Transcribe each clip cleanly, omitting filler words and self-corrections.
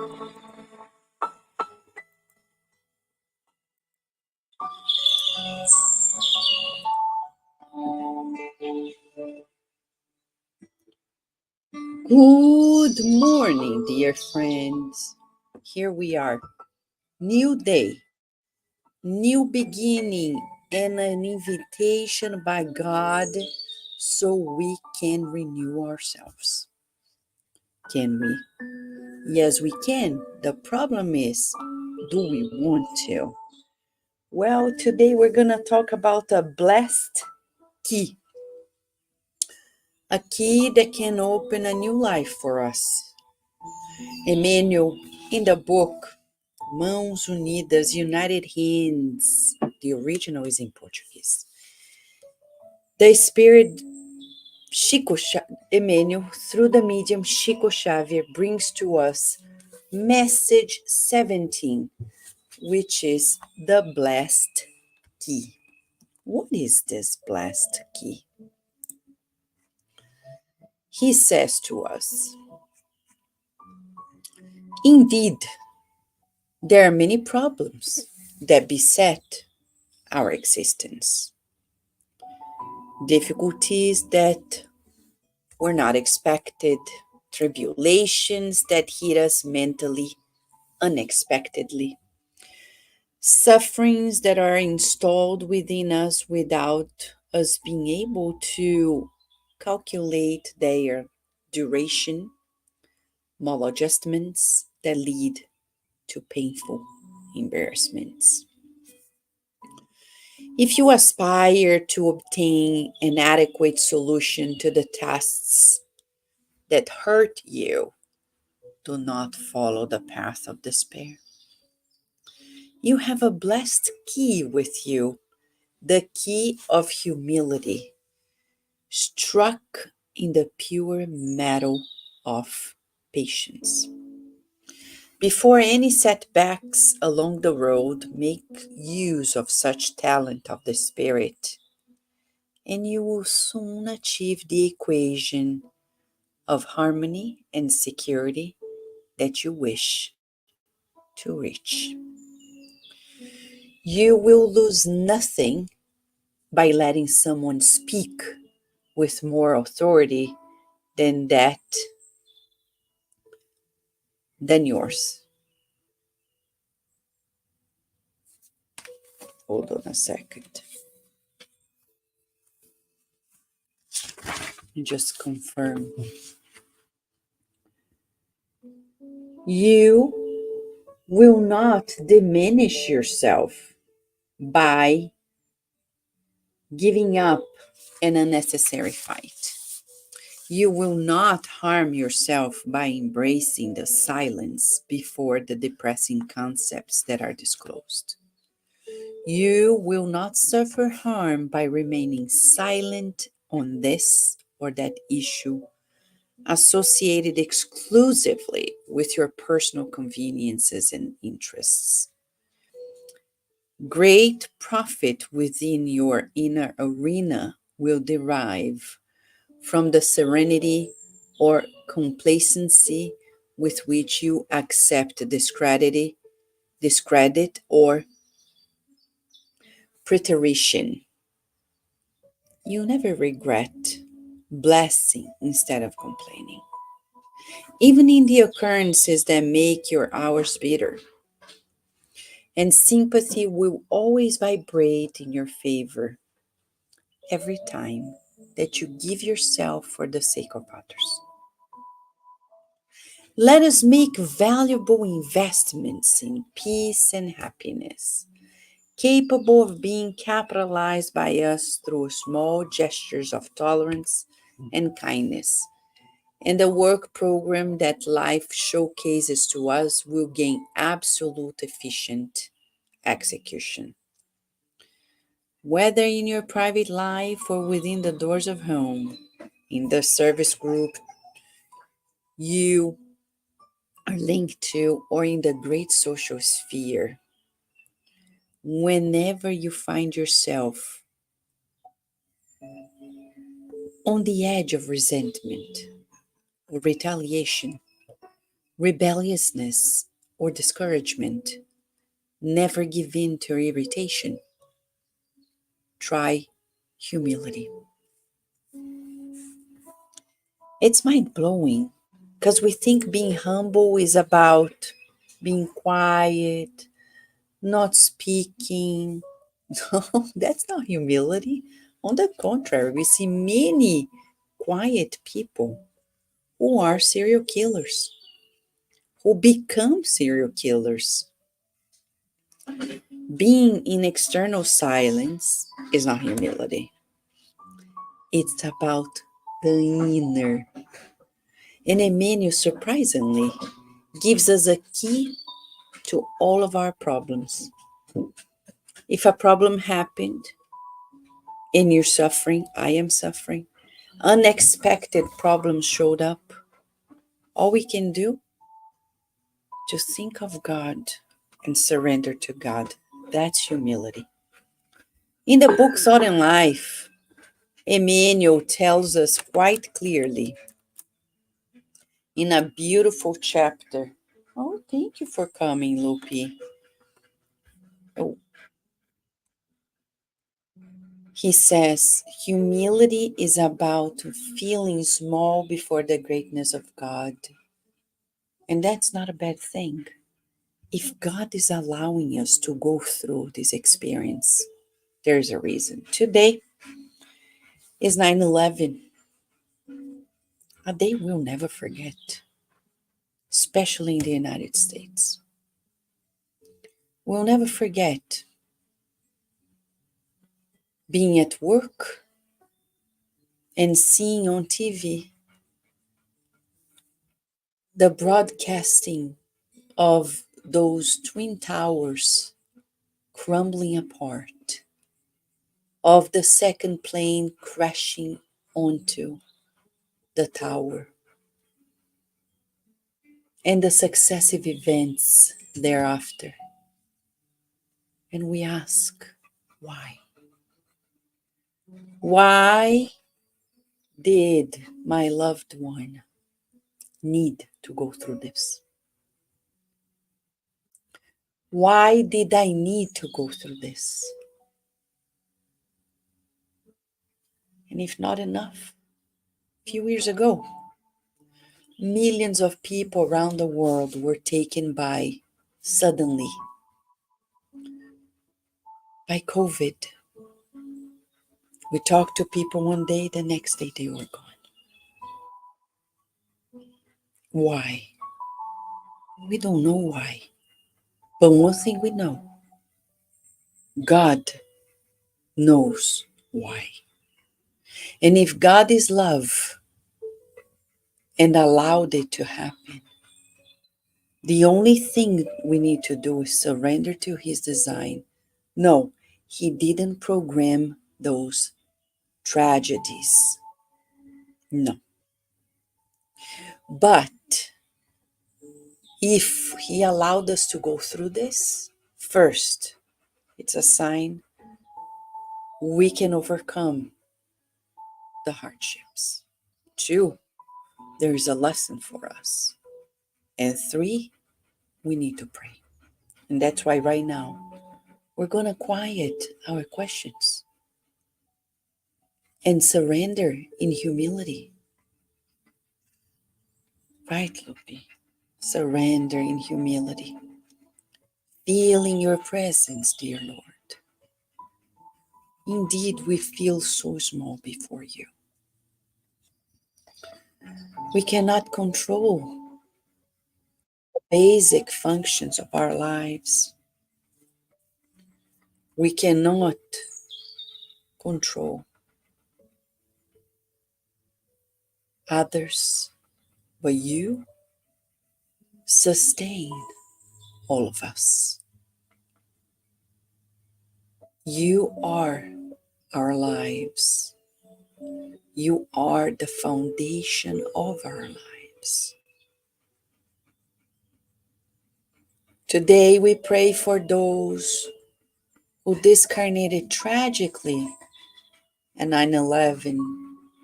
Good morning, dear friends. Here we are. New day, new beginning, and an invitation by God so we can renew ourselves. Can we? Yes, we can. The problem is, do we want to? Well, today we're going to talk about a blessed key. A key that can open a new life for us. Emmanuel, in the book Mãos Unidas, United Hands. The original is in Portuguese. The spirit Chico Emmanuel, through the medium Chico Xavier, brings to us message 17, which is the blessed key. What is this blessed key? He says to us, indeed, there are many problems that beset our existence. Difficulties that were not expected, tribulations that hit us mentally unexpectedly, sufferings that are installed within us without us being able to calculate their duration, maladjustments that lead to painful embarrassments. If you aspire to obtain an adequate solution to the tests that hurt you, do not follow the path of despair. You have a blessed key with you, the key of humility, struck in the pure metal of patience. Before any setbacks along the road, make use of such talent of the Spirit, and you will soon achieve the equation of harmony and security that you wish to reach. You will lose nothing by letting someone speak with more authority than yours. Hold on a second. Just confirm. You will not diminish yourself by giving up an unnecessary fight. You will not harm yourself by embracing the silence before the depressing concepts that are disclosed. You will not suffer harm by remaining silent on this or that issue associated exclusively with your personal conveniences and interests. Great profit within your inner arena will derive from the serenity or complacency with which you accept discredit or preterition. You never regret blessing instead of complaining. Even in the occurrences that make your hours bitter, and sympathy will always vibrate in your favor every time that you give yourself for the sake of others. Let us make valuable investments in peace and happiness, capable of being capitalized by us through small gestures of tolerance and kindness. And the work program that life showcases to us will gain absolute efficient execution. Whether in your private life or within the doors of home, in the service group you are linked to, or in the great social sphere, whenever you find yourself on the edge of resentment or retaliation, rebelliousness, or discouragement. Never give in to irritation. Try humility. It's mind blowing because we think being humble is about being quiet, not speaking. No, that's not humility. On the contrary, we see many quiet people who are serial killers, who become serial killers. Being in external silence is not humility. It's about the inner. And Emmanuel, surprisingly, gives us a key to all of our problems. If a problem happened and you're suffering, I am suffering, unexpected problems showed up, all we can do, just think of God and surrender to God. That's humility. In the book Thought and Life, Emmanuel tells us quite clearly in a beautiful chapter. Oh, thank you for coming, Lupi. Oh, he says, humility is about feeling small before the greatness of God. And that's not a bad thing. If God is allowing us to go through this experience, there's a reason. Today is 9/11, a day we'll never forget, especially in the United States. We'll never forget being at work and seeing on TV the broadcasting of those twin towers crumbling apart, of the second plane crashing onto the tower, and the successive events thereafter. And we ask, why? Why did my loved one need to go through this? Why did I need to go through this? And if not enough, a few years ago, millions of people around the world were taken by suddenly by COVID. We talked to people one day, the next day they were gone. Why? We don't know why. But one thing we know, God knows why. And if God is love and allowed it to happen, the only thing we need to do is surrender to his design. No, he didn't program those tragedies. No. But if he allowed us to go through this, first, it's a sign we can overcome the hardships. Two, there is a lesson for us. And three, we need to pray. And that's why right now we're going to quiet our questions and surrender in humility. Right, Lupi? Surrender in humility. Feeling your presence, dear Lord. Indeed, we feel so small before you. We cannot control basic functions of our lives. We cannot control others, but you sustain all of us. You are our lives. You are the foundation of our lives. Today we pray for those who discarnated tragically at 9/11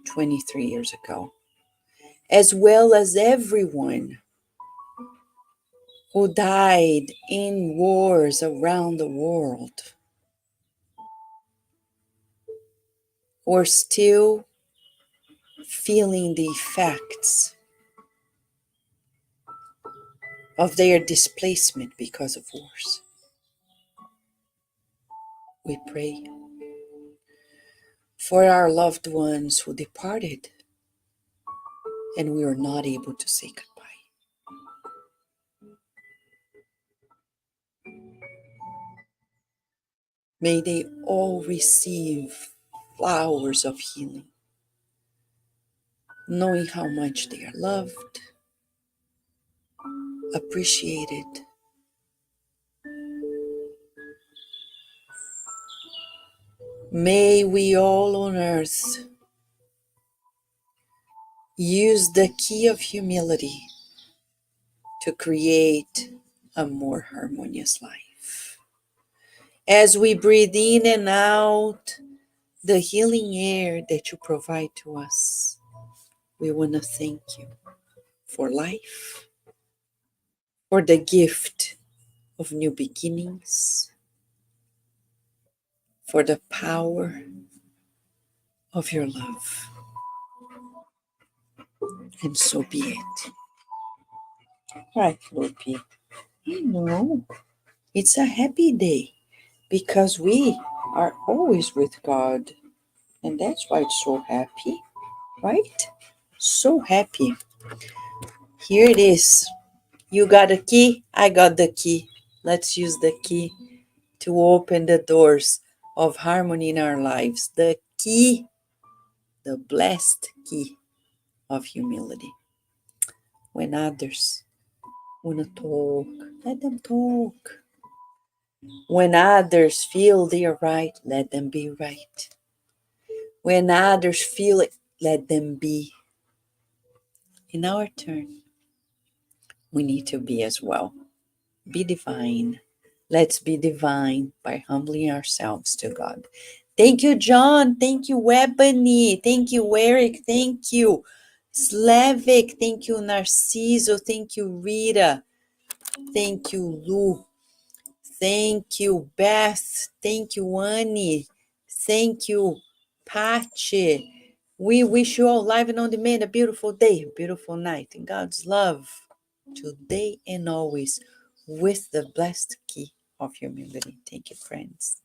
23 years ago, as well as everyone who died in wars around the world, who are still feeling the effects of their displacement because of wars. We pray for our loved ones who departed and we were not able to say goodbye. May they all receive flowers of healing, knowing how much they are loved, appreciated. May we all on earth use the key of humility to create a more harmonious life. As we breathe in and out the healing air that you provide to us, we want to thank you for life, for the gift of new beginnings, for the power of your love. And so be it. Right, Lord P. I know it's a happy day because we are always with God. And that's why it's so happy, right? So happy. Here it is. You got a key, I got the key. Let's use the key to open the doors of harmony in our lives. The key, the blessed key of humility. When others want to talk, let them talk. When others feel they are right, let them be right. When others feel it, let them be. In our turn, we need to be as well. Be divine. Let's be divine by humbling ourselves to God. Thank you, John. Thank you, Ebony. Thank you, Eric. Thank you, Slavic. Thank you, Narciso. Thank you, Rita. Thank you, Lu. Thank you, Beth. Thank you, Annie. Thank you, Pachi. We wish you all live and on demand a beautiful day, a beautiful night, and God's love today and always with the blessed key of humility. Thank you, friends.